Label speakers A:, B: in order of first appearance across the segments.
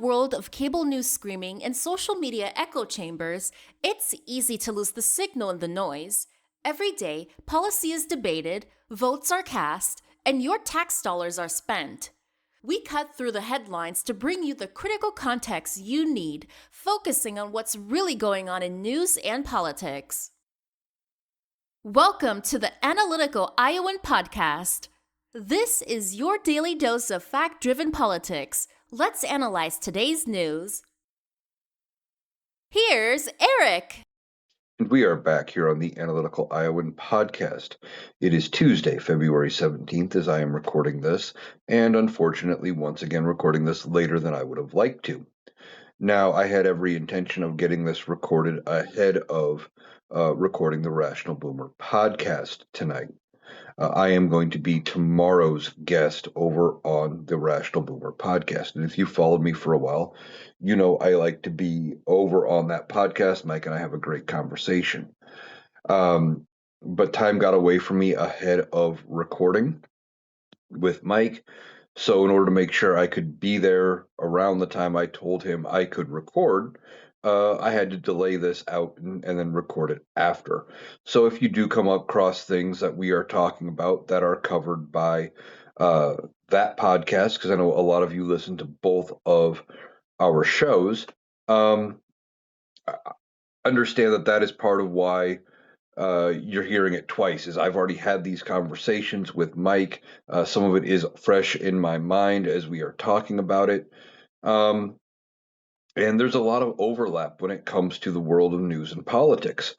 A: world of cable news screaming and social media echo chambers, it's easy to lose the signal in the noise. Every day, policy is debated, votes are cast, and your tax dollars are spent. We cut through the headlines to bring you the critical context you need, focusing on what's really going on in news and politics. Welcome to the Analytical Iowan Podcast. This is your daily dose of fact-driven politics. Let's analyze today's news. Here's Eric.
B: And we are back here on the Analytical Iowan Podcast. It is Tuesday, February 17th, as I am recording this, and unfortunately, once again, recording this later than I would have liked to. Now, I had every intention of getting this recorded ahead of recording the Rational Boomer podcast tonight. I am going to be tomorrow's guest over on the Rational Boomer podcast. And if you followed me for a while, you know I like to be over on that podcast. Mike and I have a great conversation. But time got away from me ahead of recording with Mike. So in order to make sure I could be there around the time I told him I could record, I had to delay this out and then record it after. So if you do come across things that we are talking about that are covered by that podcast, because I know a lot of you listen to both of our shows, understand that that is part of why you're hearing it twice. Is I've already had these conversations with Mike. Some of it is fresh in my mind as we are talking about it. And there's a lot of overlap when it comes to the world of news and politics.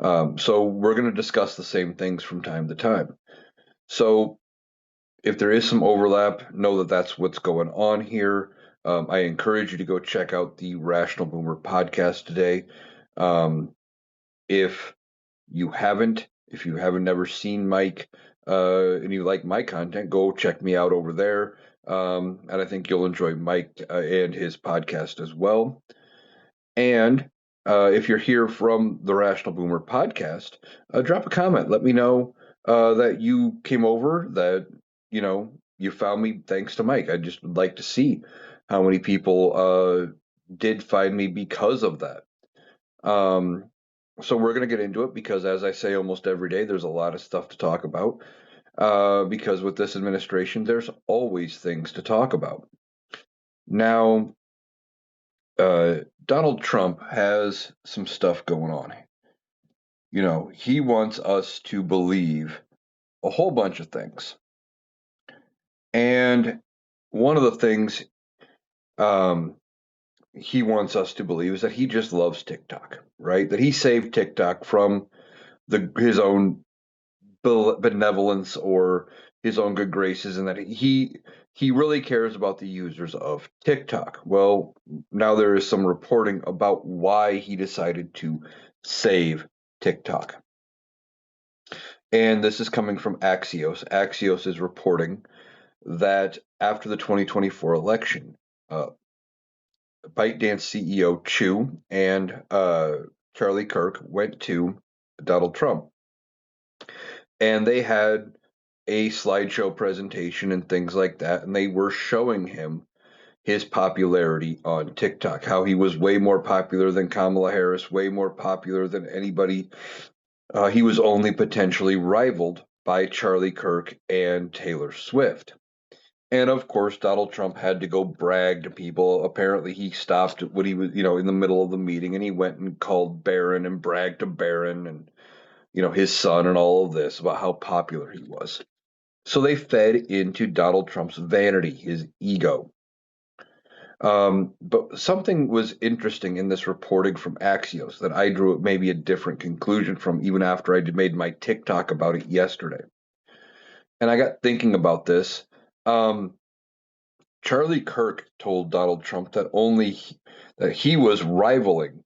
B: So we're going to discuss the same things from time to time. So if there is some overlap, know that that's what's going on here. I encourage you to go check out the Rational Boomer podcast today. If you haven't never seen Mike and you like my content, go check me out over there. And I think you'll enjoy Mike and his podcast as well. And if you're here from the Rational Boomer podcast, drop a comment. Let me know that you came over, that, you found me thanks to Mike. I just would like to see how many people did find me because of that. So we're going to get into it because, as I say almost every day, there's a lot of stuff to talk about. Because with this administration, there's always things to talk about. Now, Donald Trump has some stuff going on. He wants us to believe a whole bunch of things. And one of the things he wants us to believe is that he just loves TikTok, right? That he saved TikTok from his own benevolence or his own good graces, and that he really cares about the users of TikTok. Well, now there is some reporting about why he decided to save TikTok. And this is coming from Axios. Axios is reporting that after the 2024 election, ByteDance CEO Chew and Charlie Kirk went to Donald Trump. And they had a slideshow presentation and things like that, and they were showing him his popularity on TikTok, how he was way more popular than Kamala Harris, way more popular than anybody. He was only potentially rivaled by Charlie Kirk and Taylor Swift. And of course, Donald Trump had to go brag to people. Apparently, he stopped when he was, in the middle of the meeting, and he went and called Barron and bragged to Barron and his son and all of this about how popular he was. So they fed into Donald Trump's vanity, his ego. But something was interesting in this reporting from Axios that I drew maybe a different conclusion from even after I made my TikTok about it yesterday. And I got thinking about this. Charlie Kirk told Donald Trump that that he was rivaling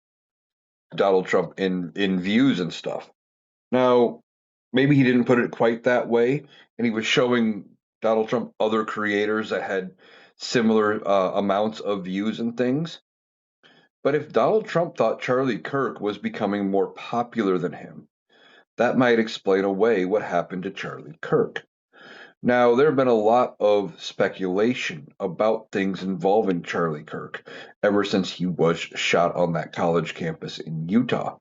B: Donald Trump in views and stuff. Now, maybe he didn't put it quite that way, and he was showing Donald Trump other creators that had similar amounts of views and things. But if Donald Trump thought Charlie Kirk was becoming more popular than him, that might explain away what happened to Charlie Kirk. Now, there have been a lot of speculation about things involving Charlie Kirk ever since he was shot on that college campus in Utah.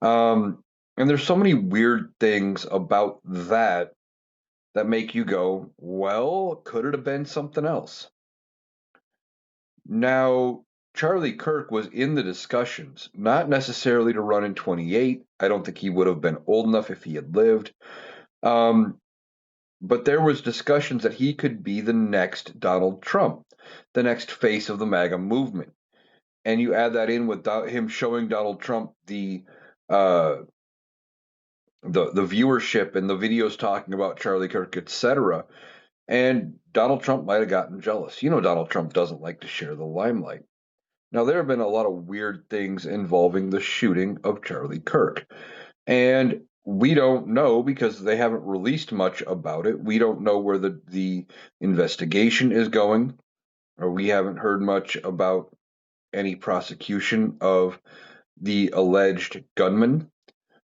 B: Um, and there's so many weird things about that make you go, well, could it have been something else? Now, Charlie Kirk was in the discussions, not necessarily to run in 28. I don't think he would have been old enough if he had lived. Um, but there was discussions that he could be the next Donald Trump, the next face of the MAGA movement. And you add that in with him showing Donald Trump uh, the viewership and the videos talking about Charlie Kirk, etc. And Donald Trump might have gotten jealous. You know, Donald Trump doesn't like to share the limelight. Now, there have been a lot of weird things involving the shooting of Charlie Kirk. And we don't know because they haven't released much about it. We don't know where the investigation is going, or we haven't heard much about any prosecution of the alleged gunman.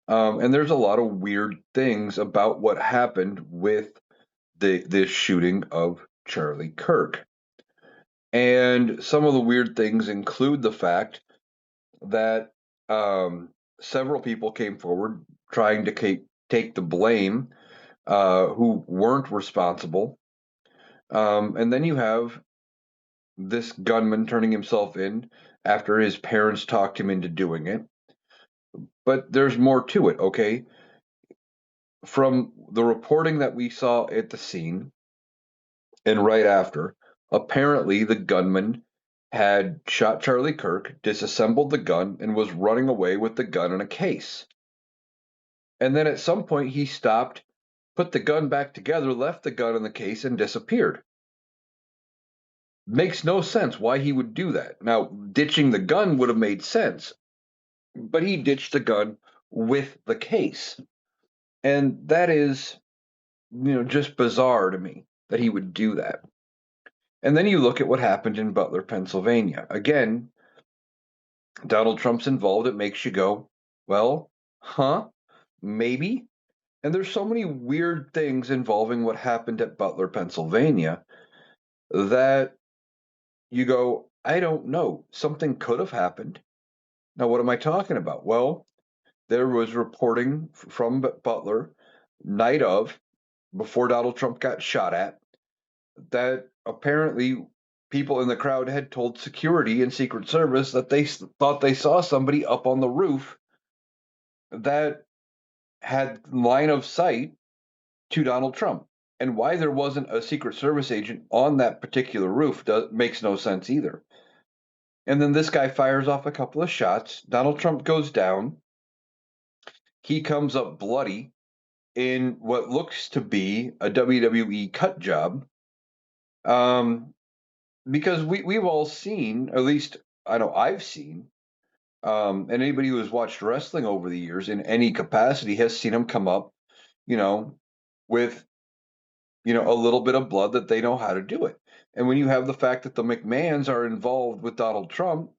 B: And there's a lot of weird things about what happened with this shooting of Charlie Kirk. And some of the weird things include the fact that several people came forward trying to take the blame who weren't responsible. And then you have this gunman turning himself in after his parents talked him into doing it. But there's more to it, okay? From the reporting that we saw at the scene and right after, apparently the gunman had shot Charlie Kirk, disassembled the gun, and was running away with the gun in a case. And then at some point he stopped, put the gun back together, left the gun in the case, and disappeared. Makes no sense why he would do that. Now, ditching the gun would have made sense, but he ditched the gun with the case. And that is, just bizarre to me that he would do that. And then you look at what happened in Butler, Pennsylvania. Again, Donald Trump's involved. It makes you go, well, huh? Maybe. And there's so many weird things involving what happened at Butler, Pennsylvania that you go, I don't know. Something could have happened. Now, what am I talking about? Well, there was reporting from Butler, night of, before Donald Trump got shot at, that apparently people in the crowd had told security and Secret Service that they thought they saw somebody up on the roof that had line of sight to Donald Trump. And why there wasn't a Secret Service agent on that particular roof makes no sense either. And then this guy fires off a couple of shots. Donald Trump goes down. He comes up bloody in what looks to be a WWE cut job. Um, because we've all seen, at least I know I've seen, and anybody who has watched wrestling over the years in any capacity has seen him come up, you know, with a little bit of blood that they know how to do it. And when you have the fact that the McMahons are involved with Donald Trump,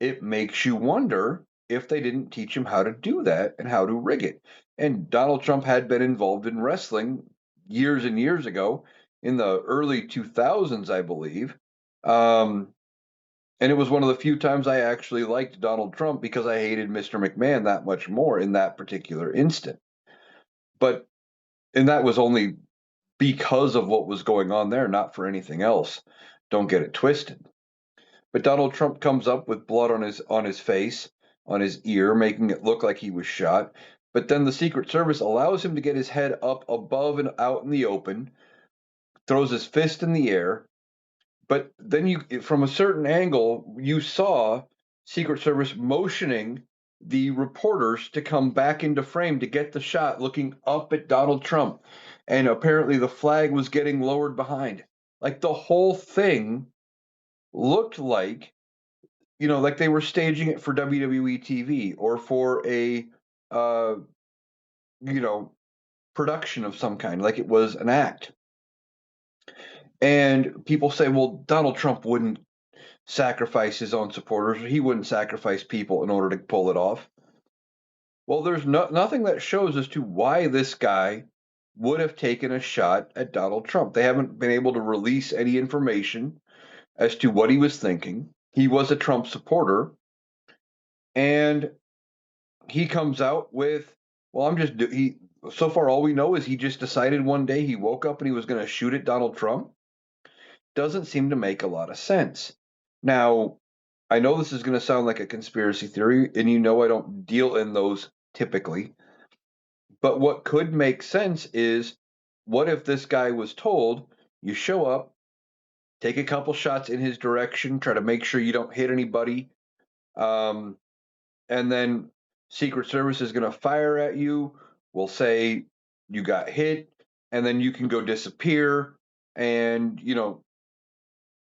B: it makes you wonder if they didn't teach him how to do that and how to rig it. And Donald Trump had been involved in wrestling years and years ago in the early 2000s, I believe. Um, and it was one of the few times I actually liked Donald Trump because I hated Mr. McMahon that much more in that particular instant. But, and that was only because of what was going on there, not for anything else. Don't get it twisted. But Donald Trump comes up with blood on his face, on his ear, making it look like he was shot. But then the Secret Service allows him to get his head up above and out in the open, throws his fist in the air. But then from a certain angle, you saw Secret Service motioning the reporters to come back into frame to get the shot, looking up at Donald Trump. And apparently the flag was getting lowered behind. Like the whole thing looked like they were staging it for WWE TV or for a uh, you know, production of some kind, like it was an act. And people say, well, Donald Trump wouldn't sacrifice his own supporters, or he wouldn't sacrifice people in order to pull it off. Well, there's nothing that shows as to why this guy would have taken a shot at Donald Trump. They haven't been able to release any information as to what he was thinking. He was a Trump supporter, and he comes out with, well, I'm just he. So far, all we know is he just decided one day he woke up and he was going to shoot at Donald Trump. Doesn't seem to make a lot of sense. Now, I know this is going to sound like a conspiracy theory, and you know I don't deal in those typically. But what could make sense is, what if this guy was told, you show up, take a couple shots in his direction, try to make sure you don't hit anybody, um, and then Secret Service is going to fire at you. We'll say you got hit, and then you can go disappear, and you'll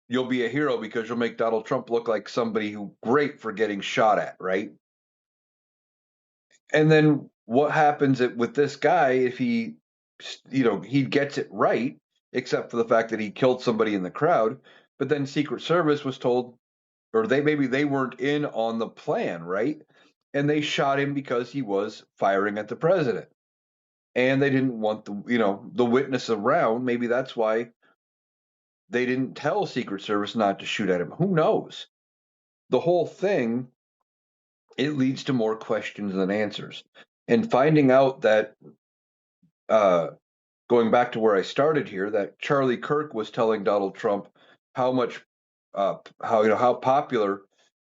B: be a hero because you'll make Donald Trump look like somebody who great for getting shot at, right? And then what happens with this guy if he gets it right, except for the fact that he killed somebody in the crowd, but then Secret Service was told, or they weren't in on the plan, right? And they shot him because he was firing at the president. And they didn't want the witness around. Maybe that's why they didn't tell Secret Service not to shoot at him. Who knows? The whole thing, it leads to more questions than answers. And finding out that, uh, going back to where I started here, that Charlie Kirk was telling Donald Trump how much, how popular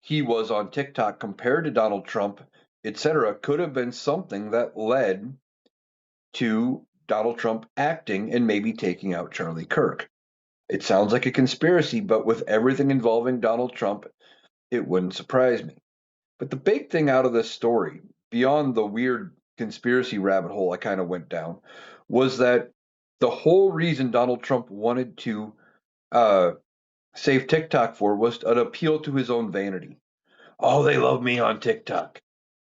B: he was on TikTok compared to Donald Trump, etc., could have been something that led to Donald Trump acting and maybe taking out Charlie Kirk. It sounds like a conspiracy, but with everything involving Donald Trump, it wouldn't surprise me. But the big thing out of this story, beyond the weird conspiracy rabbit hole I kind of went down, was that the whole reason Donald Trump wanted to uh, save TikTok for was an appeal to his own vanity. Oh, they love me on TikTok.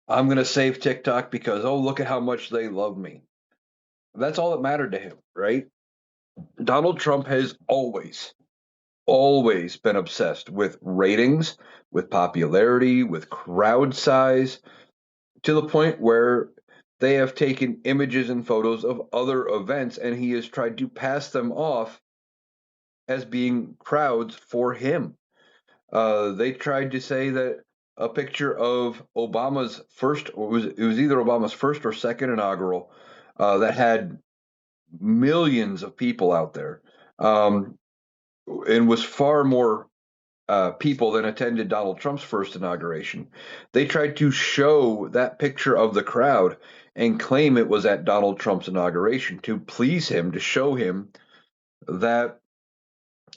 B: I'm going to save TikTok because, oh, look at how much they love me. That's all that mattered to him, right? Donald Trump has always been obsessed with ratings, with popularity, with crowd size, to the point where they have taken images and photos of other events and he has tried to pass them off as being crowds for him. They tried to say that a picture of Obama's first, or it was either Obama's first or second inaugural, that had millions of people out there, um, and was far more people than attended Donald Trump's first inauguration. They tried to show that picture of the crowd and claim it was at Donald Trump's inauguration to please him, to show him that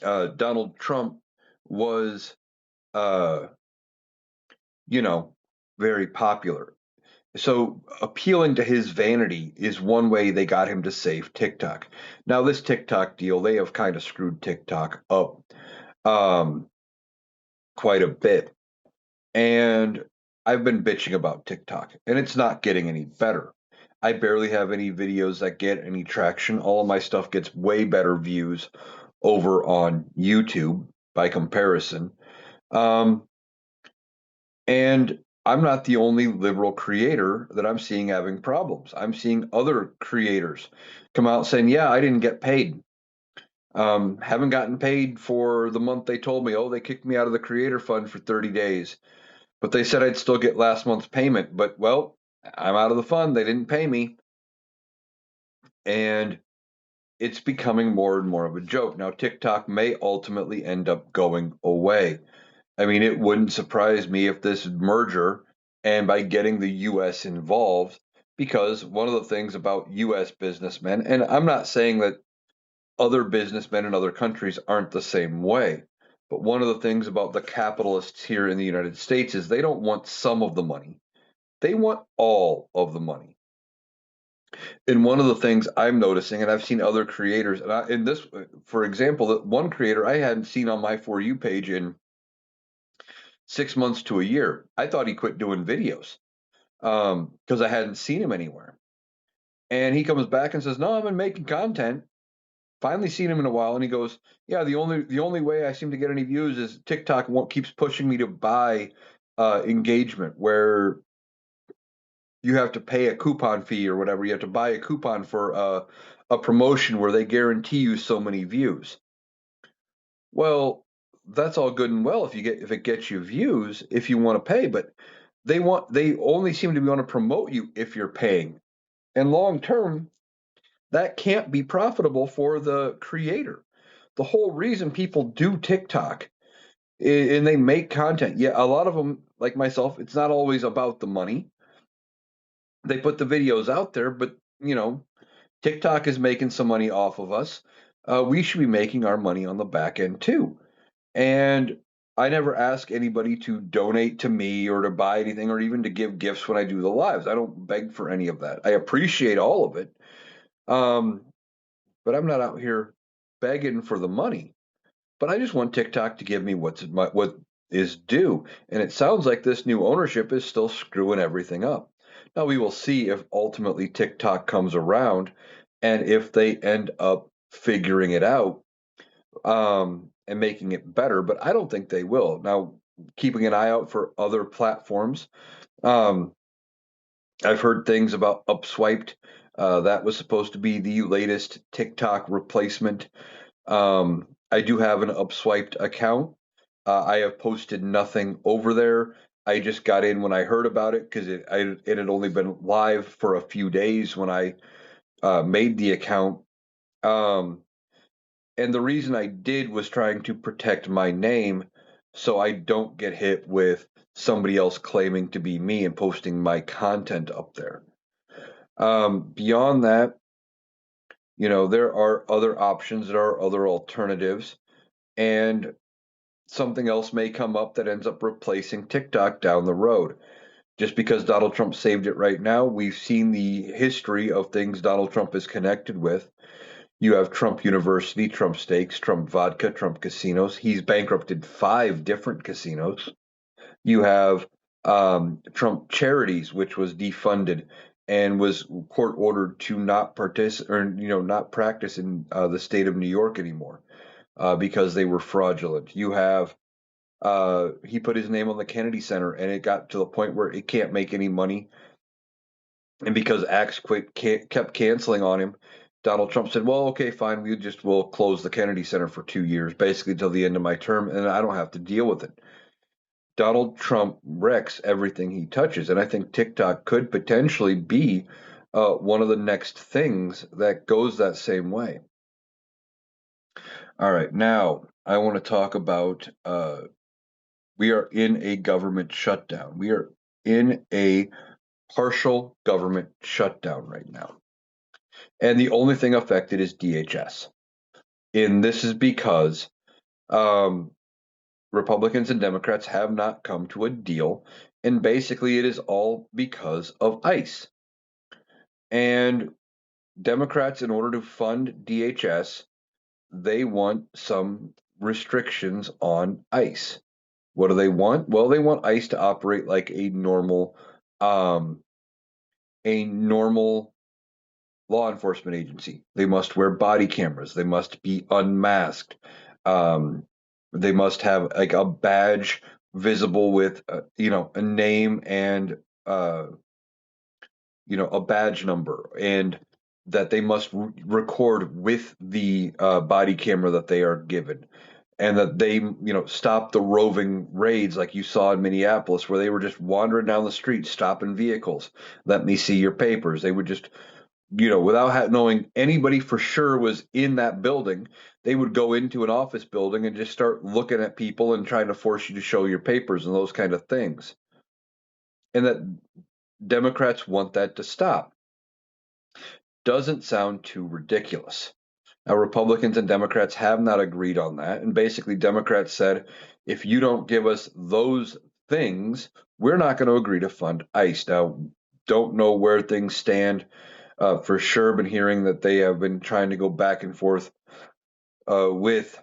B: Donald Trump was, uh, you know, very popular. So appealing to his vanity is one way they got him to save TikTok. Now, this TikTok deal, they have kind of screwed TikTok up, um, quite a bit. And I've been bitching about TikTok, and it's not getting any better. I barely have any videos that get any traction. All of my stuff gets way better views over on YouTube by comparison. Um, and I'm not the only liberal creator that I'm seeing having problems. I'm seeing other creators come out saying, "Yeah, I didn't get paid. Haven't gotten paid for the month they told me. Oh, they kicked me out of the creator fund for 30 days. But they said I'd still get last month's payment. But, well, I'm out of the fund. They didn't pay me." And it's becoming more and more of a joke. Now, TikTok may ultimately end up going away. I mean, it wouldn't surprise me if this merger, and by getting the US involved, because one of the things about US businessmen, and I'm not saying that other businessmen in other countries aren't the same way, but one of the things about the capitalists here in the United States is they don't want some of the money. They want all of the money. And one of the things I'm noticing, and I've seen other creators, in this, for example, that one creator I hadn't seen on my For You page in 6 months to a year. I thought he quit doing videos because I hadn't seen him anywhere. And he comes back and says, "No, I've been making content. Finally seen him in a while." And he goes, "Yeah, the only way I seem to get any views is TikTok keeps pushing me to buy engagement, where you have to pay a coupon fee or whatever. You have to buy a coupon for a promotion where they guarantee you so many views. Well, that's all good and well if it gets you views, if you want to pay, but they only seem to want to promote you if you're paying. And long term, that can't be profitable for the creator. The whole reason people do TikTok and they make content, yeah, a lot of them, like myself, it's not always about the money. They put the videos out there, but TikTok is making some money off of us. We should be making our money on the back end too. And I never ask anybody to donate to me or to buy anything or even to give gifts when I do the lives. I don't beg for any of that. I appreciate all of it. Um, but I'm not out here begging for the money. But I just want TikTok to give me what is due. And it sounds like this new ownership is still screwing everything up. Now we will see if ultimately TikTok comes around and if they end up figuring it out and making it better, but I don't think they will. Now, keeping an eye out for other platforms. Um, I've heard things about Upswiped. That was supposed to be the latest TikTok replacement. I do have an Upswiped account. I have posted nothing over there. I just got in when I heard about it because it had only been live for a few days when I made the account. Um, and the reason I did was trying to protect my name so I don't get hit with somebody else claiming to be me and posting my content up there. Beyond that, there are other options, there are other alternatives, and something else may come up that ends up replacing TikTok down the road. Just because Donald Trump saved it right now, we've seen the history of things Donald Trump is connected with. You have Trump University, Trump Steaks, Trump Vodka, Trump Casinos. He's bankrupted 5 different casinos. You have Trump Charities, which was defunded and was court ordered to not participate or not practice in the state of New York anymore because they were fraudulent. You have he put his name on the Kennedy Center, and it got to the point where it can't make any money. And because Axe kept canceling on him, Donald Trump said, "Well, okay, fine. We'll close the Kennedy Center for 2 years, basically till the end of my term, and I don't have to deal with it." Donald Trump wrecks everything he touches, and I think TikTok could potentially be one of the next things that goes that same way. All right, now I want to talk about we are in a government shutdown. We are in a partial government shutdown right now. And the only thing affected is DHS. And this is because um, Republicans and Democrats have not come to a deal. And basically, it is all because of ICE. And Democrats, in order to fund DHS, they want some restrictions on ICE. What do they want? Well, they want ICE to operate like um, a normal law enforcement agency. They must wear body cameras. They must be unmasked. Um, they must have like a badge visible with a name and uh, a badge number, and that they must record with the body camera that they are given. And that they, stop the roving raids like you saw in Minneapolis, where they were just wandering down the street, stopping vehicles. Let me see your papers. They would just without knowing anybody for sure was in that building, they would go into an office building and just start looking at people and trying to force you to show your papers and those kind of things. And that Democrats want that to stop. Doesn't sound too ridiculous. Now, Republicans and Democrats have not agreed on that. And basically, Democrats said, if you don't give us those things, we're not going to agree to fund ICE. Now, don't know where things stand. For sure, been hearing that they have been trying to go back and forth with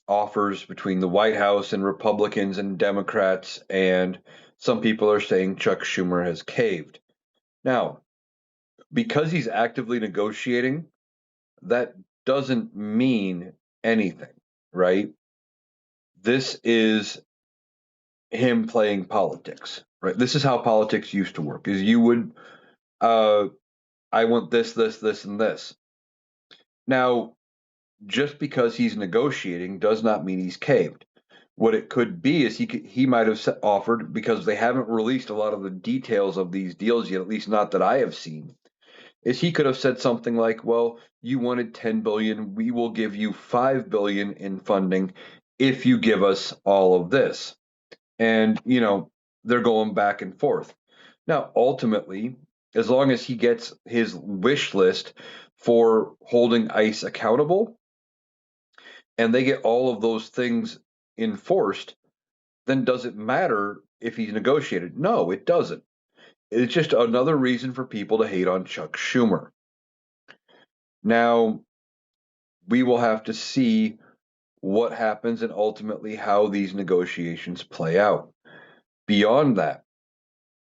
B: offers between the White House and Republicans and Democrats, and some people are saying Chuck Schumer has caved. Now, because he's actively negotiating, that doesn't mean anything, right? This is him playing politics. right? This is how politics used to work: is you would, uh, I want this, this, this, and this. Now, just because he's negotiating does not mean he's caved. What it could be is he might have offered, because they haven't released a lot of the details of these deals yet, at least not that I have seen. Is he could have said something like, "Well, you wanted 10 billion, we will give you 5 billion in funding if you give us all of this." And they're going back and forth. Now, ultimately, as long as he gets his wish list for holding ICE accountable and they get all of those things enforced, then does it matter if he's negotiated? No, it doesn't. It's just another reason for people to hate on Chuck Schumer. Now, we will have to see what happens and ultimately how these negotiations play out. Beyond that,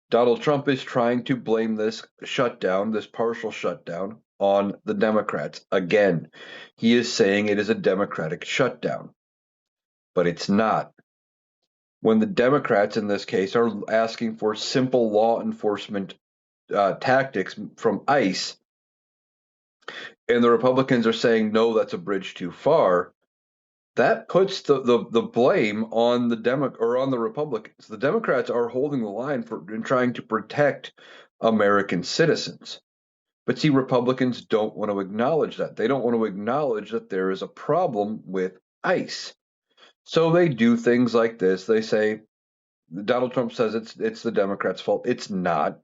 B: Donald Trump is trying to blame this shutdown, this partial shutdown, on the Democrats. Again, he is saying it is a Democratic shutdown, but it's not. When the Democrats in this case are asking for simple law enforcement tactics from ICE, and the Republicans are saying, no, that's a bridge too far, that puts the blame on on the Republicans. The Democrats are holding the line for in trying to protect American citizens. But see, Republicans don't want to acknowledge that. They don't want to acknowledge that there is a problem with ICE. So they do things like this. They say Donald Trump says it's the Democrats' fault. It's not.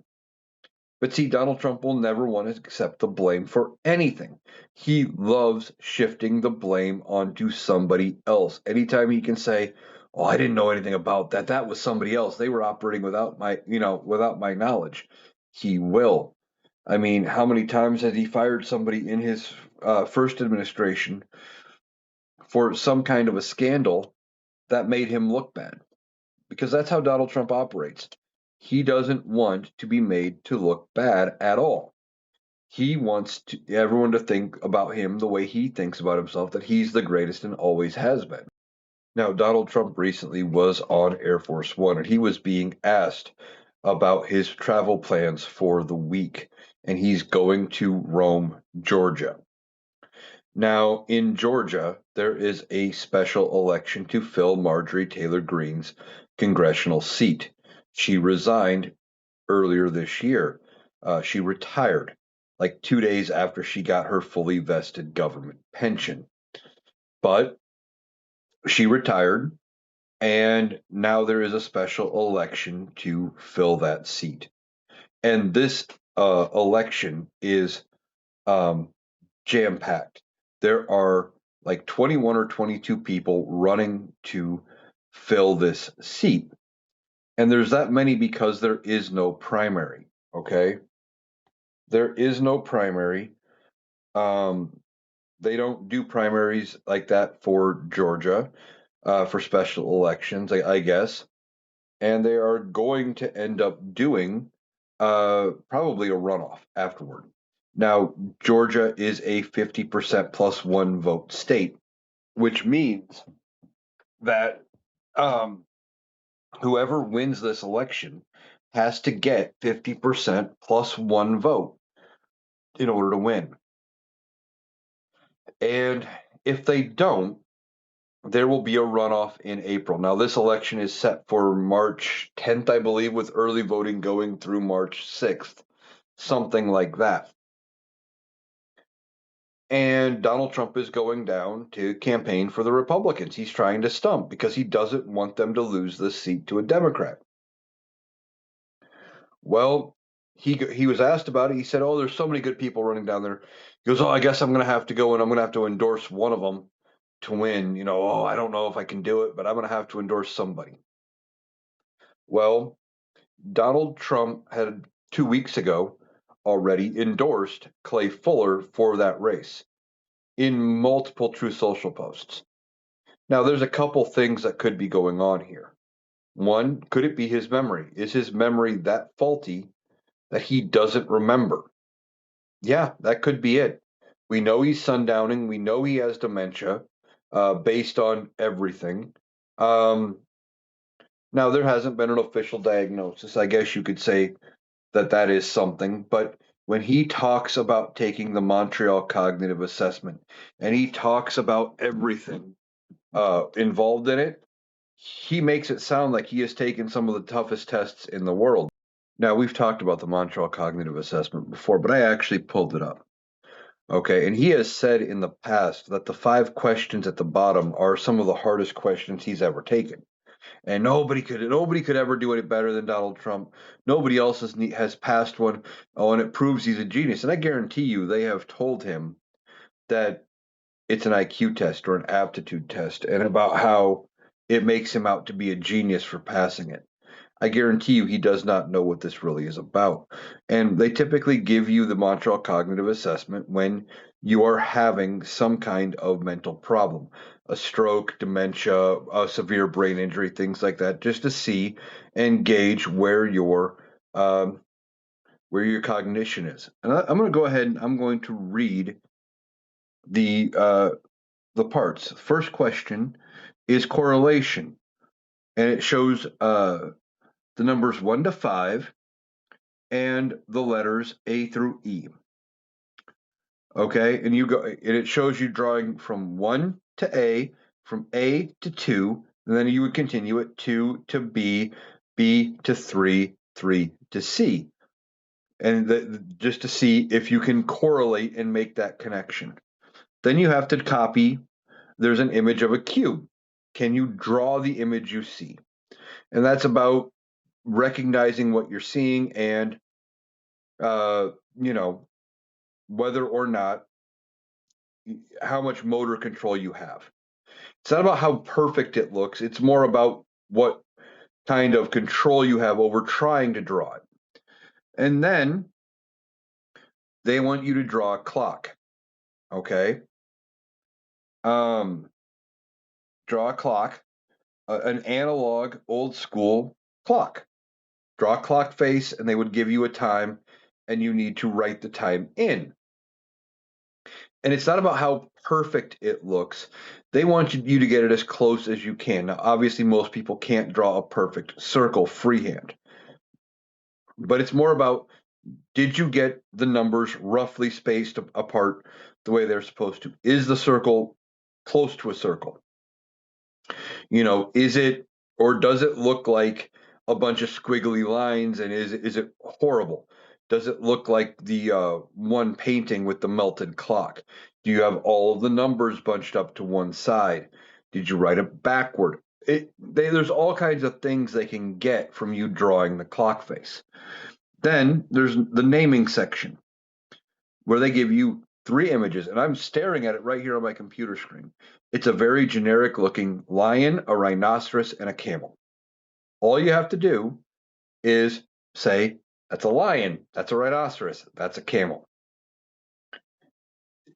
B: But see, Donald Trump will never want to accept the blame for anything. He loves shifting the blame onto somebody else. Anytime he can say, "Oh, I didn't know anything about that. That was somebody else. They were operating without my knowledge," he will. I mean, how many times has he fired somebody in his first administration for some kind of a scandal that made him look bad? Because that's how Donald Trump operates. He doesn't want to be made to look bad at all. He wants everyone to think about him the way he thinks about himself, that he's the greatest and always has been. Now, Donald Trump recently was on Air Force One and he was being asked about his travel plans for the week, and he's going to Rome, Georgia. Now, in Georgia, there is a special election to fill Marjorie Taylor Greene's congressional seat. She resigned earlier this year. She retired like 2 days after she got her fully vested government pension. But she retired, and now there is a special election to fill that seat. And this election is um, jam packed. There are like 21 or 22 people running to fill this seat. And there's that many because there is no primary. Okay. There is no primary. Um, they don't do primaries like that for Georgia for special elections, I guess. And they are going to end up doing probably a runoff afterward. Now, Georgia is a 50% plus one vote state, which means that um, whoever wins this election has to get 50% plus one vote in order to win. And if they don't, there will be a runoff in April. Now, this election is set for March 10th, I believe, with early voting going through March 6th, something like that. And Donald Trump is going down to campaign for the Republicans. He's trying to stump because he doesn't want them to lose this seat to a Democrat. Well, he was asked about it. He said, "Oh, there's so many good people running down there." He goes, "Oh, I guess I'm going to have to go and I'm going to have to endorse one of them to win. Oh, I don't know if I can do it, but I'm going to have to endorse somebody." Well, Donald Trump had 2 weeks ago already endorsed Clay Fuller for that race in multiple True Social posts. Now, there's a couple things that could be going on here. One, could it be his memory? Is his memory that faulty that he doesn't remember? Yeah, that could be it. We know he's sundowning. We know he has dementia based on everything. Um, Now, there hasn't been an official diagnosis. I guess you could say that that is something, but when he talks about taking the Montreal Cognitive Assessment and he talks about everything involved in it, he makes it sound like he has taken some of the toughest tests in the world. Now, we've talked about the Montreal Cognitive Assessment before, but I actually pulled it up. Okay, and he has said in the past that the 5 questions at the bottom are some of the hardest questions he's ever taken. And nobody could ever do it better than Donald Trump. Nobody else has passed one. Oh, and it proves he's a genius. And I guarantee you, they have told him that it's an IQ test or an aptitude test, and about how it makes him out to be a genius for passing it. I guarantee you he does not know what this really is about. And they typically give you the Montreal Cognitive Assessment when you are having some kind of mental problem, a stroke, dementia, a severe brain injury, things like that, just to see and gauge um, where your cognition is. And I'm going to go ahead and I'm going to read the uh, the parts. First question is correlation, and it shows the numbers 1 to 5 and the letters A through E. Okay, and it shows you drawing from 1 to A, from A to 2, and then you would continue it 2 to B, B to 3, 3 to C. And just to see if you can correlate and make that connection. Then you have to copy, there's an image of a cube. Can you draw the image you see? And that's about recognizing what you're seeing and, uh, you know, whether or not how much motor control you have. It's not about how perfect it looks, it's more about what kind of control you have over trying to draw it. And then they want you to draw a clock. Okay. Um, Draw a clock, an analog, old school clock. Draw a clock face, and they would give you a time, and you need to write the time in. And it's not about how perfect it looks. They want you to get it as close as you can. Now, obviously, most people can't draw a perfect circle freehand, but it's more about, did you get the numbers roughly spaced apart the way they're supposed to? Is the circle close to a circle? Is it, or does it look like a bunch of squiggly lines, and is it horrible? Does it look like the one painting with the melted clock? Do you have all of the numbers bunched up to one side? Did you write it backward? There's all kinds of things they can get from you drawing the clock face. Then there's the naming section, where they give you 3 images, and I'm staring at it right here on my computer screen. It's a very generic looking lion, a rhinoceros, and a camel. All you have to do is say, that's a lion, that's a rhinoceros, that's a camel.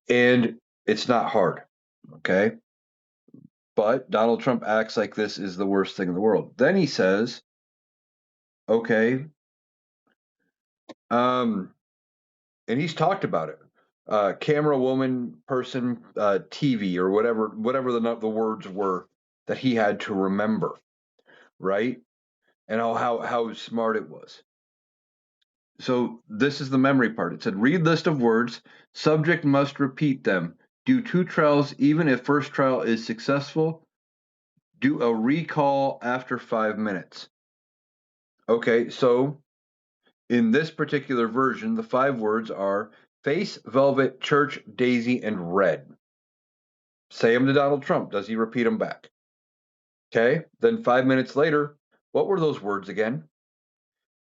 B: And it's not hard, okay? But Donald Trump acts like this is the worst thing in the world. Then he says, okay, and he's talked about it. Camera woman, person, TV, or whatever the words were that he had to remember, right? And how smart it was. So this is the memory part. It said, read list of words. Subject must repeat them. Do 2 trials even if first trial is successful. Do a recall after 5 minutes. Okay, so in this particular version, the 5 words are face, velvet, church, daisy, and red. Say them to Donald Trump. Does he repeat them back? Okay, then 5 minutes later, what were those words again?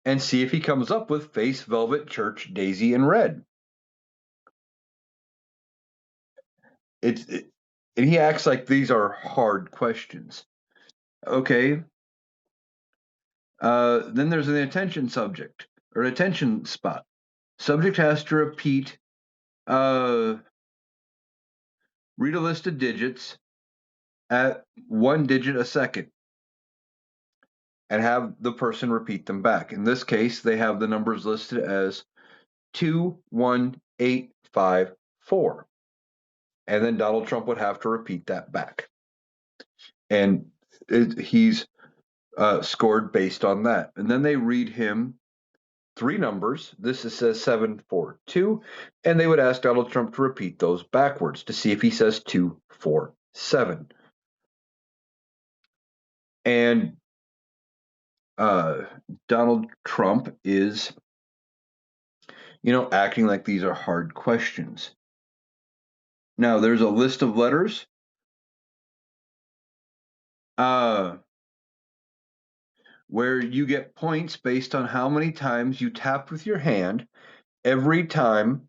B: And see if he comes up with face, velvet, church, daisy, and red. And he acts like these are hard questions. Okay. Then there's an attention subject or an attention spot. Subject has to read a list of digits at 1 digit a second and have the person repeat them back. In this case, they have the numbers listed as 21854. And then Donald Trump would have to repeat that back. And he's scored based on that. And then they read him three numbers. This says 742. And they would ask Donald Trump to repeat those backwards to see if he says 247. And uh, Donald Trump is, acting like these are hard questions. Now, there's a list of letters where you get points based on how many times you tap with your hand every time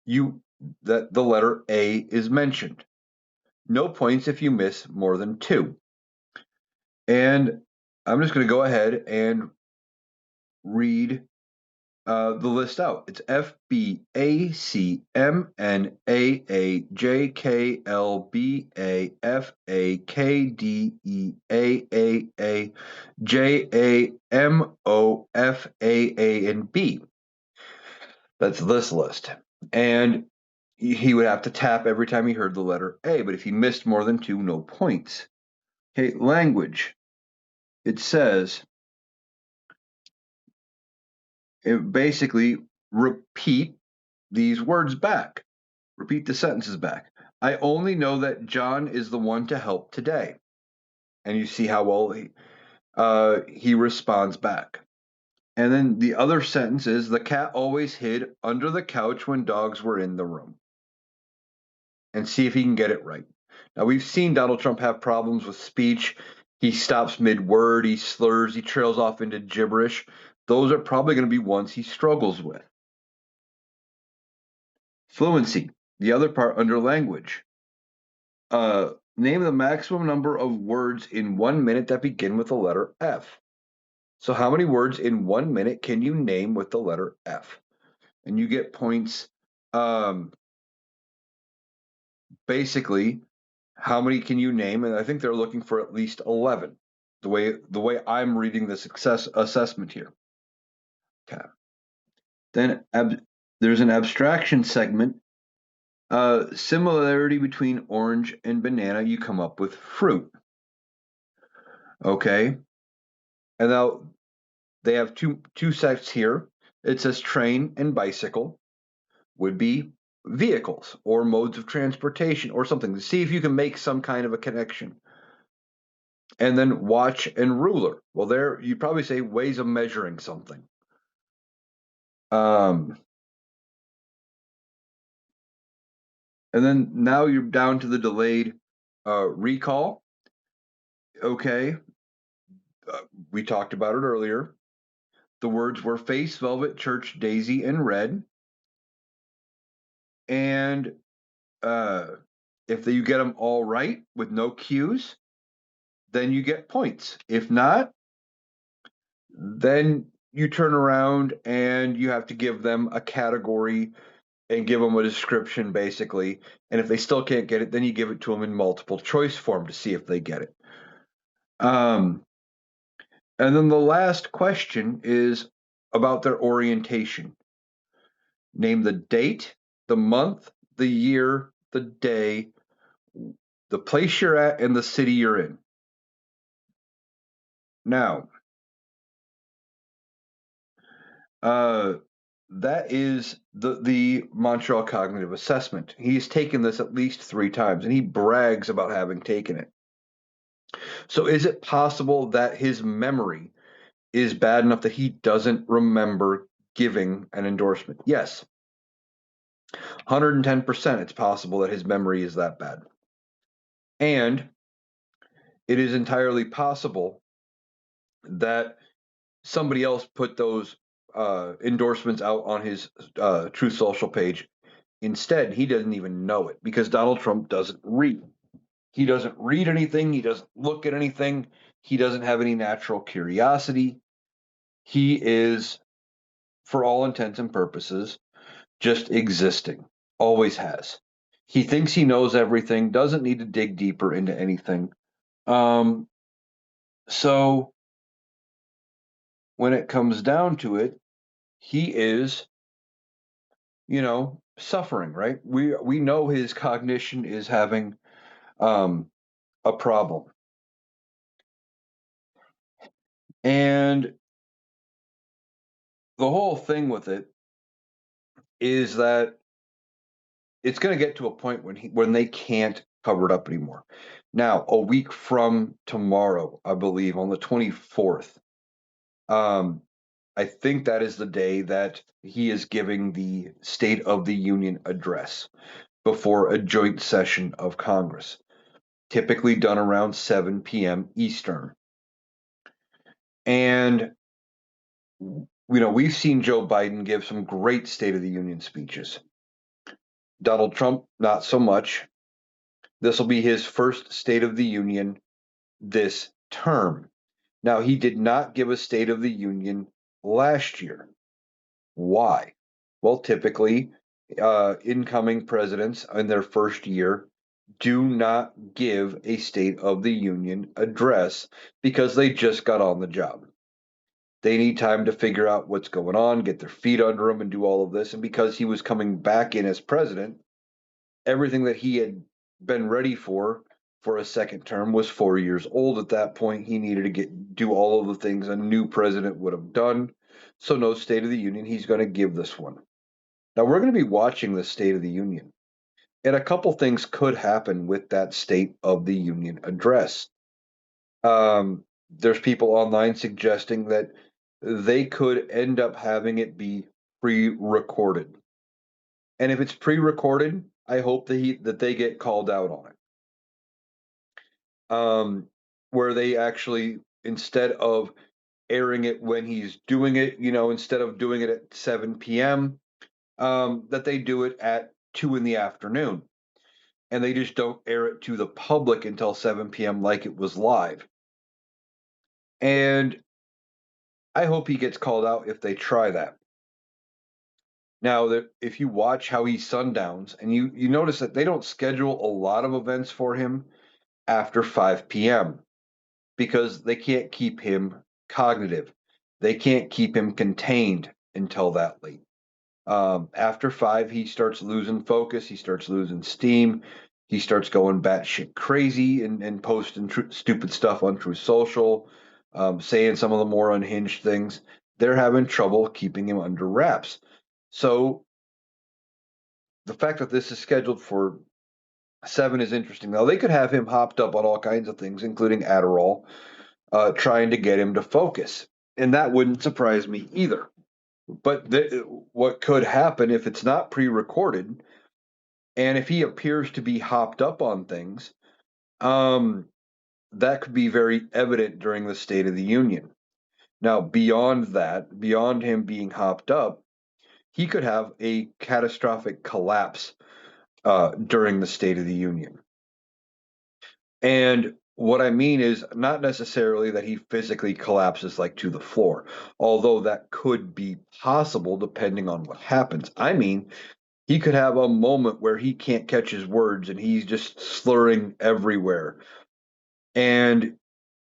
B: you that the letter A is mentioned. No points if you miss more than two. And I'm just going to go ahead and read the list out. It's F B A C M N A A J K L B A F A K D E A J A M O F A and B. That's this list. And he would have to tap every time he heard the letter A, but if he missed more than two, no points. Okay, language. It says basically repeat these words back. Repeat the sentences back. I only know that John is the one to help today. And you see how well he responds back. And then the other sentence is the cat always hid under the couch when dogs were in the room. And see if he can get it right. Now, we've seen Donald Trump have problems with speech. He stops mid word, he slurs, he trails off into gibberish. Those are probably going to be ones he struggles with. Fluency, the other part under language. Name the maximum number of words in 1 minute that begin with the letter F. So, how many words in 1 minute can you name with the letter F? And you get points. Basically, how many can you name? And I think they're looking for at least 11. The way I'm reading the success assessment here. Okay. Then there's an abstraction segment. Similarity between orange and banana. You come up with fruit. Okay. And now they have two sets here. It says train and bicycle would be vehicles or modes of transportation or something to see if you can make some kind of a connection. And then watch and ruler. Well, there you'd probably say ways of measuring something. And then now you're down to the delayed recall. Okay, we talked about it earlier. The words were face, velvet, church, daisy, and red. And if you get them all right with no cues, then you get points. If not, then you turn around and you have to give them a category and give them a description, basically. And if they still can't get it, then you give it to them in multiple choice form to see if they get it. And then the last question is about their orientation. Name the date, the month, the year, the day, the place you're at, and the city you're in. Now, that is the Montreal Cognitive Assessment. He's taken this at least 3 times, and he brags about having taken it. So, is it possible that his memory is bad enough that he doesn't remember giving an endorsement? Yes, 110%. It's possible that his memory is that bad, and it is entirely possible that somebody else put those endorsements out on his Truth Social page. Instead, he doesn't even know it because Donald Trump doesn't read. He doesn't read anything. He doesn't look at anything. He doesn't have any natural curiosity. He is, for all intents and purposes, just existing. Always has. He thinks he knows everything, doesn't need to dig deeper into anything. So when it comes down to it, he is, suffering, right? We know his cognition is having a problem. And the whole thing with it is that it's going to get to a point when they can't cover it up anymore. Now, a week from tomorrow, I believe, on the 24th, um, I think that is the day that he is giving the State of the Union address before a joint session of Congress, typically done around 7 p.m. Eastern. And we've seen Joe Biden give some great State of the Union speeches. Donald Trump, not so much. This will be his first State of the Union this term. Now, he did not give a State of the Union last year. Why? Well, typically, incoming presidents in their first year do not give a State of the Union address because they just got on the job. They need time to figure out what's going on, get their feet under them, and do all of this. And because he was coming back in as president, everything that he had been ready for a second term was 4 years old at that point. He needed to do all of the things a new president would have done. So no State of the Union. He's going to give this one. Now we're going to be watching the State of the Union. And a couple things could happen with that State of the Union address. There's people online suggesting that they could end up having it be pre-recorded. And if it's pre-recorded, I hope that they get called out on it. Where they actually, instead of airing it when he's doing it, instead of doing it at 7 p.m., that they do it at 2 in the afternoon. And they just don't air it to the public until 7 p.m. like it was live. And I hope he gets called out if they try that. Now, that if you watch how he sundowns, and you notice that they don't schedule a lot of events for him after 5 p.m. because they can't keep him cognitive. They can't keep him contained until that late. After 5, he starts losing focus. He starts losing steam. He starts going batshit crazy and posting stupid stuff on Truth Social, saying some of the more unhinged things. They're having trouble keeping him under wraps. So the fact that this is scheduled for 7 is interesting. Now, they could have him hopped up on all kinds of things, including Adderall, trying to get him to focus. And that wouldn't surprise me either. But what could happen if it's not pre recorded and if he appears to be hopped up on things, that could be very evident during the State of the Union. Now, beyond that, beyond him being hopped up, he could have a catastrophic collapse during the State of the Union. And what I mean is not necessarily that he physically collapses like to the floor, although that could be possible depending on what happens. I mean, he could have a moment where he can't catch his words and he's just slurring everywhere, and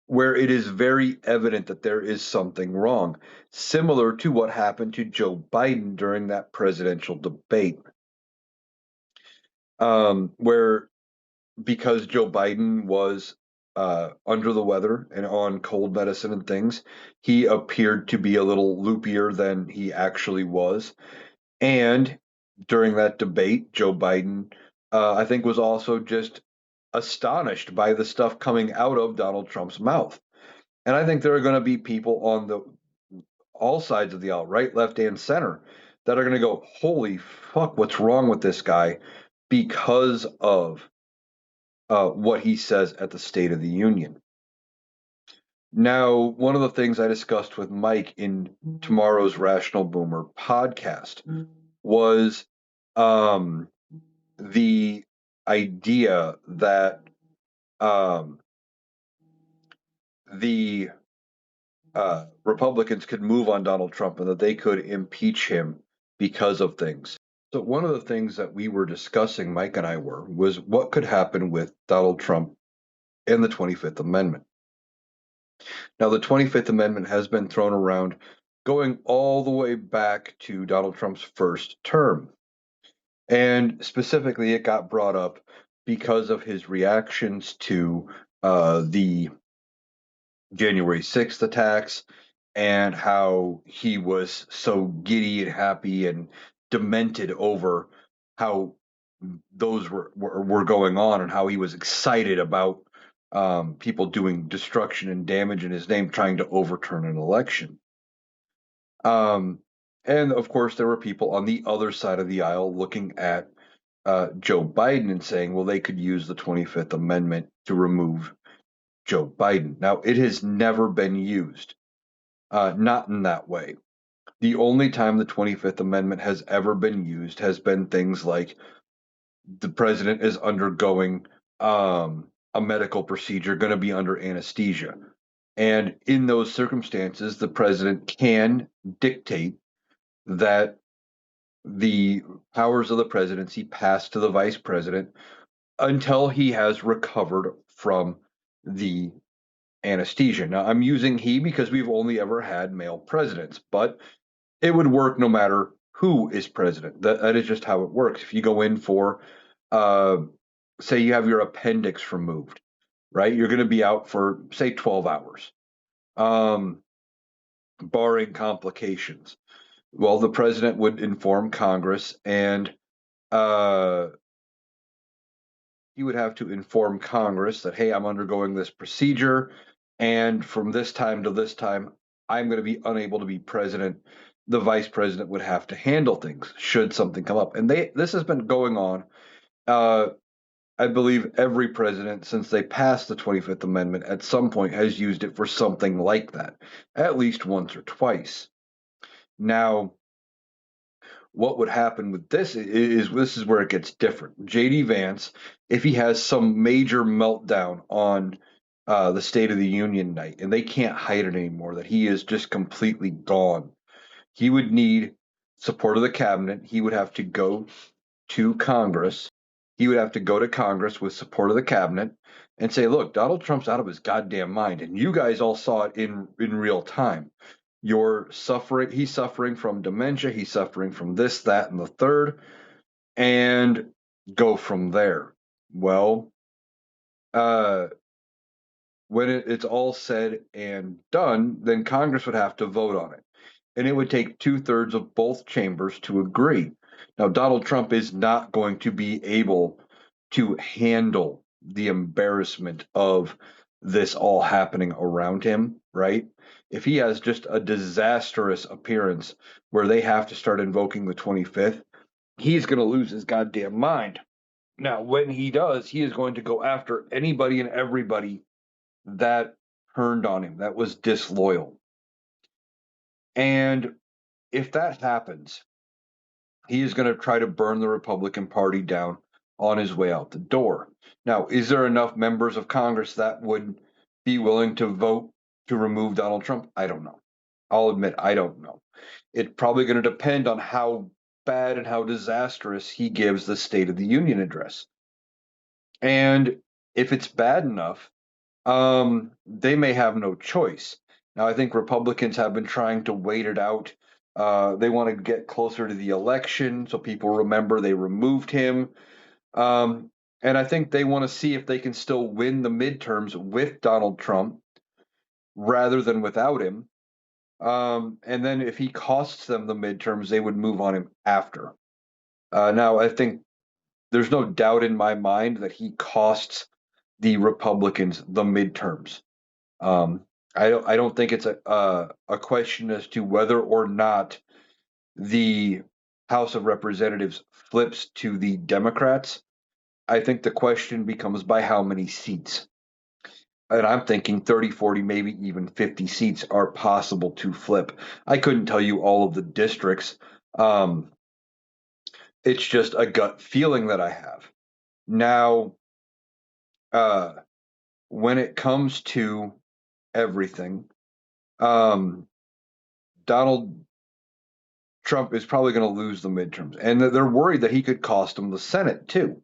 B: where it is very evident that there is something wrong, similar to what happened to Joe Biden during that presidential debate, where because Joe Biden was under the weather and on cold medicine and things, he appeared to be a little loopier than he actually was. And during that debate, Joe Biden, I think, was also just astonished by the stuff coming out of Donald Trump's mouth. And I think there are going to be people on the all sides of the aisle, right, left, and center, that are going to go, "Holy fuck, what's wrong with this guy?" because of what he says at the State of the Union. Now, one of the things I discussed with Mike in tomorrow's Rational Boomer podcast was um, the idea that the Republicans could move on Donald Trump and that they could impeach him because of things. So, one of the things that we were discussing, Mike and I was what could happen with Donald Trump and the 25th Amendment. Now, the 25th Amendment has been thrown around going all the way back to Donald Trump's first term. And specifically, it got brought up because of his reactions to the January 6th attacks and how he was so giddy and happy and demented over how those were going on and how he was excited about people doing destruction and damage in his name, trying to overturn an election. Um, and of course, there were people on the other side of the aisle looking at Joe Biden and saying, well, they could use the 25th Amendment to remove Joe Biden. Now, it has never been used, not in that way. The only time the 25th Amendment has ever been used has been things like the president is undergoing a medical procedure, going to be under anesthesia. And in those circumstances, the president can dictate that the powers of the presidency pass to the vice president until he has recovered from the anesthesia. Now, I'm using he because we've only ever had male presidents, but it would work no matter who is president. That is just how it works. If you go in for, uh, say, you have your appendix removed, right? You're going to be out for, say, 12 hours, um, barring complications. Well, the president would inform Congress, and uh, he would have to inform Congress that, hey, I'm undergoing this procedure, and from this time to this time, I'm going to be unable to be president. The vice president would have to handle things should something come up. And this has been going on. Uh, I believe every president since they passed the 25th Amendment at some point has used it for something like that, at least once or twice. Now, what would happen with this is where it gets different. JD Vance, if he has some major meltdown on the State of the Union night and they can't hide it anymore, that he is just completely gone, he would need support of the cabinet. He would have to go to Congress. He would have to go to Congress with support of the cabinet and say, look, Donald Trump's out of his goddamn mind. And you guys all saw it in real time. You're suffering, he's suffering from dementia, he's suffering from this, that, and the third, and go from there. Well, uh, when it's all said and done, then Congress would have to vote on it. And it would take 2/3 of both chambers to agree. Now, Donald Trump is not going to be able to handle the embarrassment of this all happening around him, right? If he has just a disastrous appearance where they have to start invoking the 25th, he's going to lose his goddamn mind. Now, when he does, he is going to go after anybody and everybody that turned on him, that was disloyal. And if that happens, he is going to try to burn the Republican Party down on his way out the door. Now, is there enough members of Congress that would be willing to vote to remove Donald Trump? I don't know. I'll admit, I don't know. It's probably going to depend on how bad and how disastrous he gives the State of the Union address. And if it's bad enough, they may have no choice. Now, I think Republicans have been trying to wait it out. They want to get closer to the election so people remember they removed him. Um, and I think they want to see if they can still win the midterms with Donald Trump rather than without him. And then if he costs them the midterms, they would move on him after. Now, I think there's no doubt in my mind that he costs the Republicans the midterms. Um, I don't think it's a question as to whether or not the House of Representatives flips to the Democrats. I think the question becomes by how many seats. And I'm thinking 30, 40, maybe even 50 seats are possible to flip. I couldn't tell you all of the districts. Um, it's just a gut feeling that I have. Now, uh, when it comes to everything, um, Donald Trump is probably going to lose the midterms. And they're worried that he could cost them the Senate, too.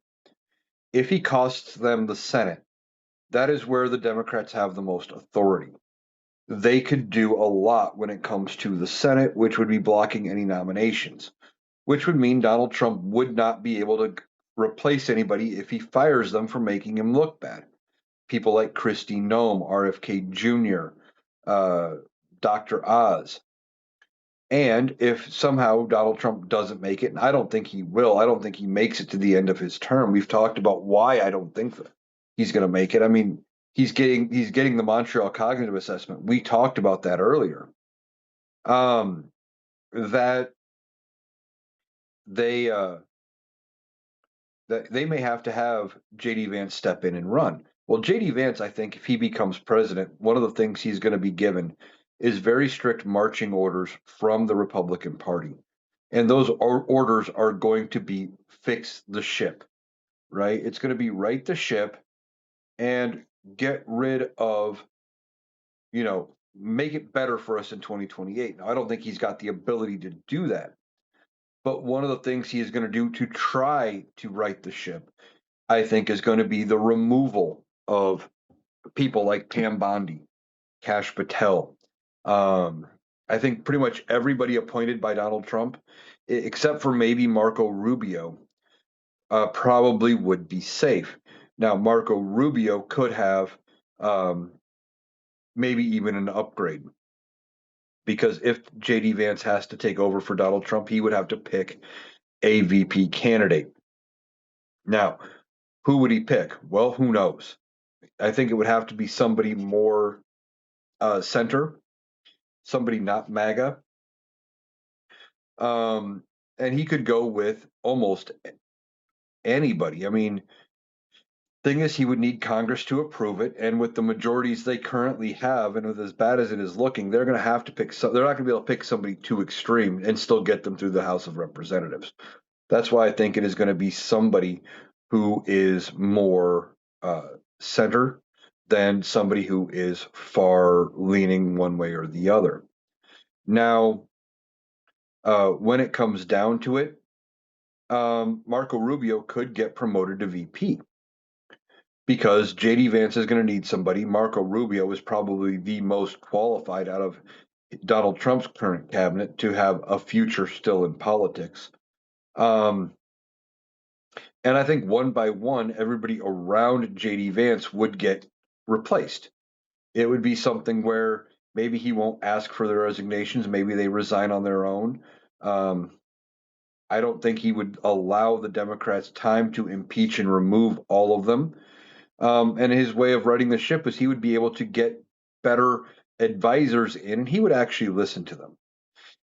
B: If he costs them the Senate, that is where the Democrats have the most authority. They could do a lot when it comes to the Senate, which would be blocking any nominations, which would mean Donald Trump would not be able to replace anybody if he fires them for making him look bad. People like Kristi Noem, RFK Jr., uh, Dr. Oz. And if somehow Donald Trump doesn't make it, and I don't think he will, I don't think he makes it to the end of his term. We've talked about why I don't think that he's going to make it. I mean, he's getting the Montreal Cognitive Assessment. We talked about that earlier. Um, that they uh, that they may have JD Vance step in and run. Well, JD Vance, I think, if he becomes president, one of the things he's going to be given is very strict marching orders from the Republican Party. And those orders are going to be fix the ship, right? It's going to be right the ship and get rid of, make it better for us in 2028. Now, I don't think he's got the ability to do that. But one of the things he is going to do to try to right the ship, I think, is going to be the removal of people like Pam Bondi, Kash Patel. Um, I think pretty much everybody appointed by Donald Trump, except for maybe Marco Rubio, probably would be safe. Now, Marco Rubio could have um, maybe even an upgrade because if JD Vance has to take over for Donald Trump, he would have to pick a VP candidate. Now, who would he pick? Well, who knows? I think it would have to be somebody more center, somebody not MAGA. Um, and he could go with almost anybody. I mean, thing is, he would need Congress to approve it, and with the majorities they currently have, and with as bad as it is looking, they're going to have to pick. They're not going to be able to pick somebody too extreme and still get them through the House of Representatives. That's why I think it is going to be somebody who is more center than somebody who is far leaning one way or the other. Now, when it comes down to it, Marco Rubio could get promoted to VP because JD Vance is going to need somebody. Marco Rubio is probably the most qualified out of Donald Trump's current cabinet to have a future still in politics. Um, and I think one by one, everybody around JD Vance would get replaced. It would be something where maybe he won't ask for their resignations, maybe they resign on their own. Um, I don't think he would allow the Democrats time to impeach and remove all of them. And his way of running the ship is he would be able to get better advisors in, and he would actually listen to them.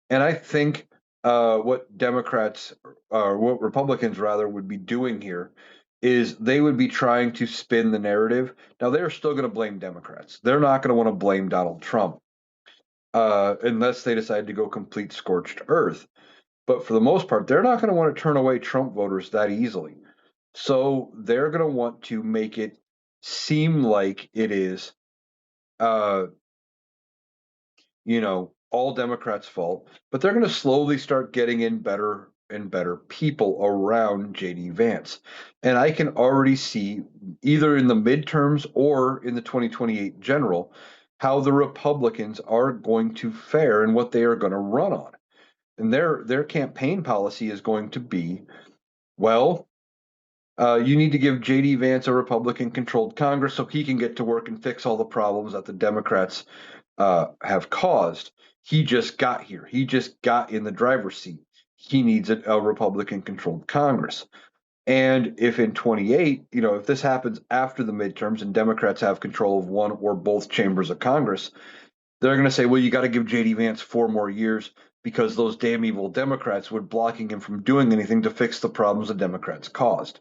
B: And I think what Democrats, or what Republicans rather, would be doing here is they would be trying to spin the narrative. Now, they're still going to blame Democrats. They're not going to want to blame Donald Trump unless they decide to go complete scorched earth. But for the most part, they're not going to want to turn away Trump voters that easily. So they're going to want to make it seem like it is, uh, all Democrats' fault, but they're going to slowly start getting in better and better people around JD Vance. And I can already see, either in the midterms or in the 2028 general, how the Republicans are going to fare and what they are going to run on. And their campaign policy is going to be, well, you need to give JD Vance a Republican controlled Congress so he can get to work and fix all the problems that the Democrats have caused. He just got here. He just got in the driver's seat. He needs a Republican controlled Congress. And if in 28, if this happens after the midterms and Democrats have control of one or both chambers of Congress, they're going to say, well, you got to give JD Vance 4 more years because those damn evil Democrats were blocking him from doing anything to fix the problems the Democrats caused.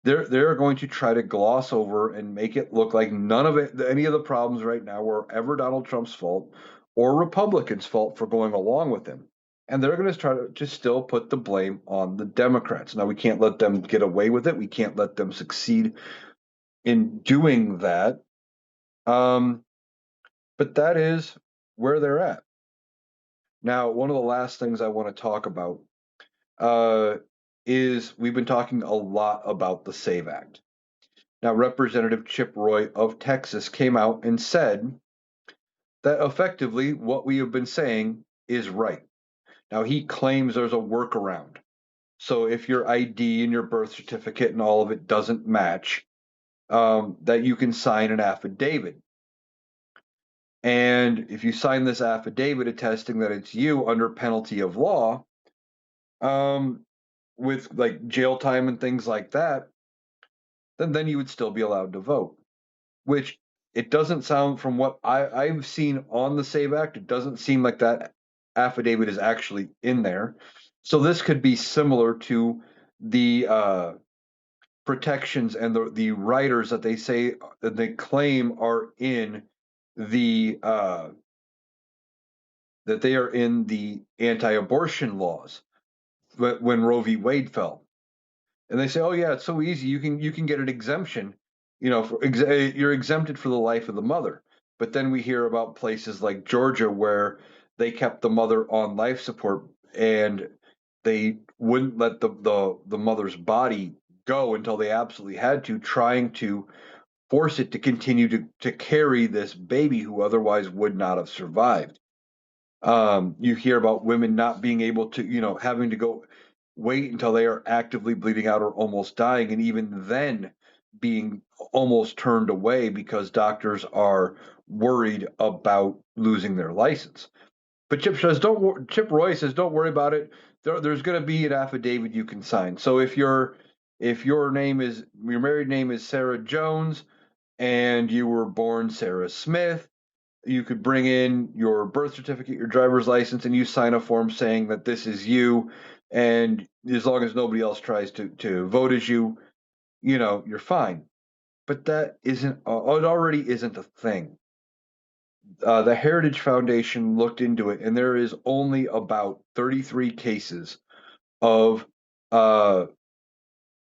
B: They're going to try to gloss over and make it look like none of it, any of the problems right now were ever Donald Trump's fault or Republicans' fault for going along with him. And they're going to try to just still put the blame on the Democrats. Now, we can't let them get away with it. We can't let them succeed in doing that. But that is where they're at. Now, one of the last things I want to talk about uh, is we've been talking a lot about the SAVE Act. Now, Representative Chip Roy of Texas came out and said that effectively what we have been saying is right. Now, he claims there's a workaround. So if your ID and your birth certificate and all of it doesn't match, that you can sign an affidavit. And if you sign this affidavit attesting that it's you under penalty of law, um, with like jail time and things like that, then you would still be allowed to vote. Which it doesn't sound from what I've seen on the SAVE Act, it doesn't seem like that affidavit is actually in there. So this could be similar to the protections and the riders that they say that they claim are in the that they are in the anti-abortion laws when Roe v. Wade fell. And they say, "Oh yeah, it's so easy. You can get an exemption. You're exempted for the life of the mother." But then we hear about places like Georgia where they kept the mother on life support and they wouldn't let the mother's body go until they absolutely had to, trying to force it to continue to carry this baby who otherwise would not have survived. You hear about women not being able to, having to go wait until they are actively bleeding out or almost dying, and even then being almost turned away because doctors are worried about losing their license. But Chip Roy says, don't worry about it. There's going to be an affidavit you can sign. So if your married name is Sarah Jones and you were born Sarah Smith, you could bring in your birth certificate, your driver's license, and you sign a form saying that this is you. And as long as nobody else tries to vote as you, you're fine. But that isn't, it already isn't a thing. The Heritage Foundation looked into it, and there is only about 33 cases of uh,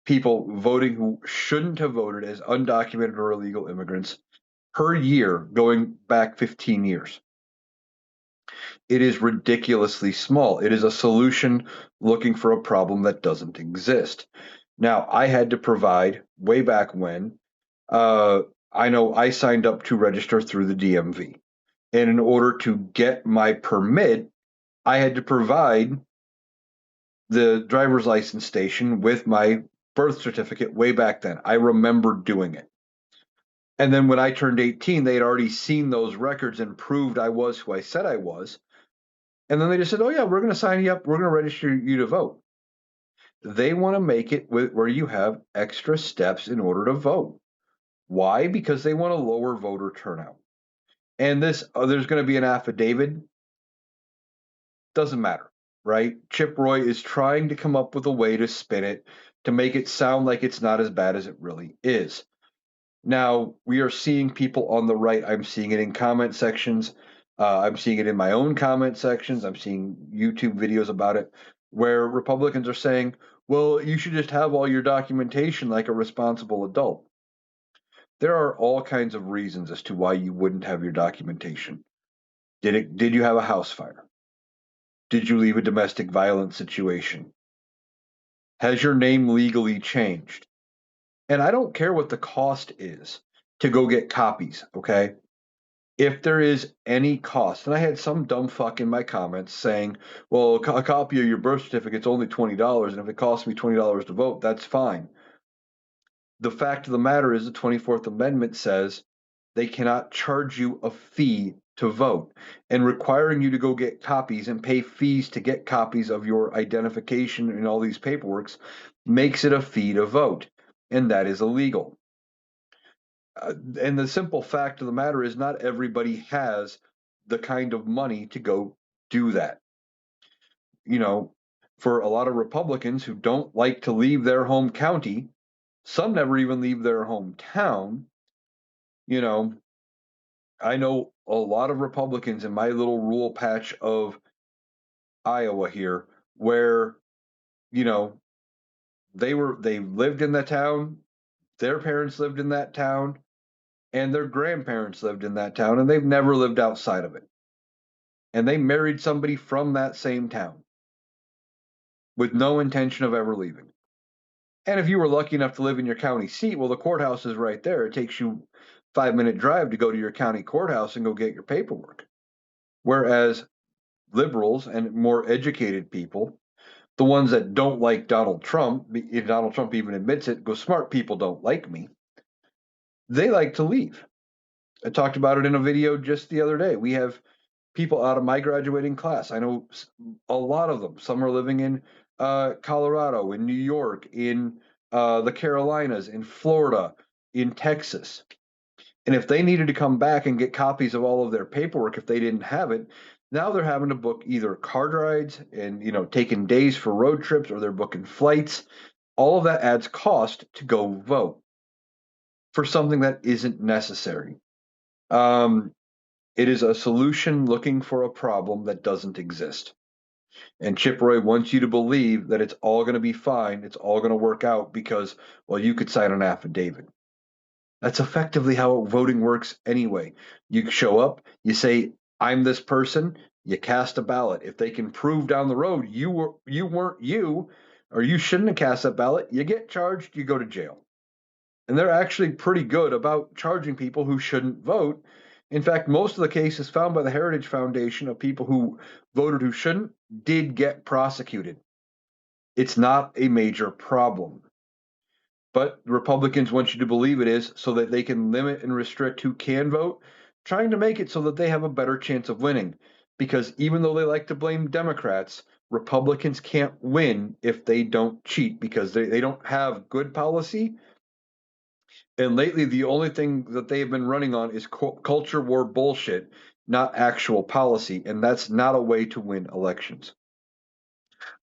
B: people voting who shouldn't have voted as undocumented or illegal immigrants per year going back 15 years. It is ridiculously small. It is a solution looking for a problem that doesn't exist. Now, I had to provide way back when, uh, I know I signed up to register through the DMV. And in order to get my permit, I had to provide the driver's license station with my birth certificate way back then. I remember doing it. And then when I turned 18, they had already seen those records and proved I was who I said I was. And then they just said, "Oh yeah, we're going to sign you up. We're going to register you to vote." They want to make it where you have extra steps in order to vote. Why? Because they want to lower voter turnout. And there's going to be an affidavit. Doesn't matter, right? Chip Roy is trying to come up with a way to spin it to make it sound like it's not as bad as it really is. Now, we are seeing people on the right. I'm seeing it in comment sections. I'm seeing it in my own comment sections. I'm seeing YouTube videos about it where Republicans are saying, well, you should just have all your documentation like a responsible adult. There are all kinds of reasons as to why you wouldn't have your documentation. Did you have a house fire? Did you leave a domestic violence situation? Has your name legally changed? And I don't care what the cost is to go get copies, okay? If there is any cost, and I had some dumb fuck in my comments saying, well, a copy of your birth certificate's only $20, and if it costs me $20 to vote, that's fine. The fact of the matter is the 24th Amendment says they cannot charge you a fee to vote, and requiring you to go get copies and pay fees to get copies of your identification and all these paperworks makes it a fee to vote, and that is illegal. And the simple fact of the matter is, not everybody has the kind of money to go do that. You know, for a lot of Republicans who don't like to leave their home county, some never even leave their hometown. You know, I know a lot of Republicans in my little rural patch of Iowa here where, you know, they lived in the town, their parents lived in that town, and their grandparents lived in that town, and they've never lived outside of it. And they married somebody from that same town with no intention of ever leaving. And if you were lucky enough to live in your county seat, well, the courthouse is right there. It takes you 5 minute drive to go to your county courthouse and go get your paperwork. Whereas liberals and more educated people, the ones that don't like Donald Trump, if Donald Trump even admits it, go, smart people don't like me, they like to leave. I talked about it in a video just the other day. We have people out of my graduating class. I know a lot of them. Some are living in Colorado, in New York, in the Carolinas, in Florida, in Texas. And if they needed to come back and get copies of all of their paperwork, if they didn't have it, now they're having to book either car rides and taking days for road trips, or they're booking flights. All of that adds cost to go vote for something that isn't necessary. Um, it is a solution looking for a problem that doesn't exist. And Chip Roy wants you to believe that it's all going to be fine. It's all going to work out because, well, you could sign an affidavit. That's effectively how voting works anyway. You show up, you say, "I'm this person," you cast a ballot. If they can prove down the road you weren't you, or you shouldn't have cast that ballot, you get charged, you go to jail. And they're actually pretty good about charging people who shouldn't vote. In fact, most of the cases found by the Heritage Foundation of people who voted who shouldn't did get prosecuted. It's not a major problem. But Republicans want you to believe it is so that they can limit and restrict who can vote, trying to make it so that they have a better chance of winning. Because even though they like to blame Democrats, Republicans can't win if they don't cheat because they don't have good policy. And lately, the only thing that they have been running on is culture war bullshit, not actual policy. And that's not a way to win elections.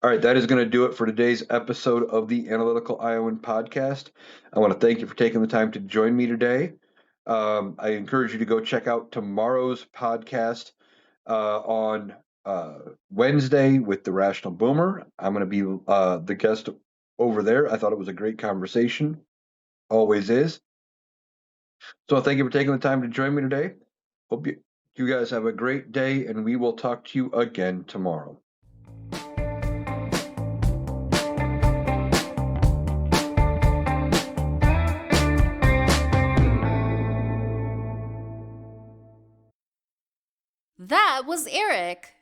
B: All right, that is going to do it for today's episode of the Analytical Iowan podcast. I want to thank you for taking the time to join me today. I encourage you to go check out tomorrow's podcast on Wednesday with the Rational Boomer. I'm going to be the guest over there. I thought it was a great conversation, always is. So thank you for taking the time to join me today. Hope you guys have a great day, and we will talk to you again tomorrow.
A: That was Eric.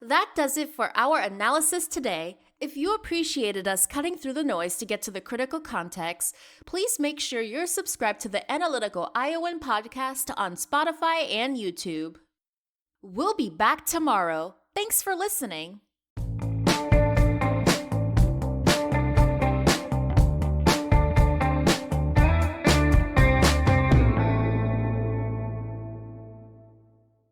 A: That does it for our analysis today. If you appreciated us cutting through the noise to get to the critical context, please make sure you're subscribed to the Analytical Iowan podcast on Spotify and YouTube. We'll be back tomorrow. Thanks for listening.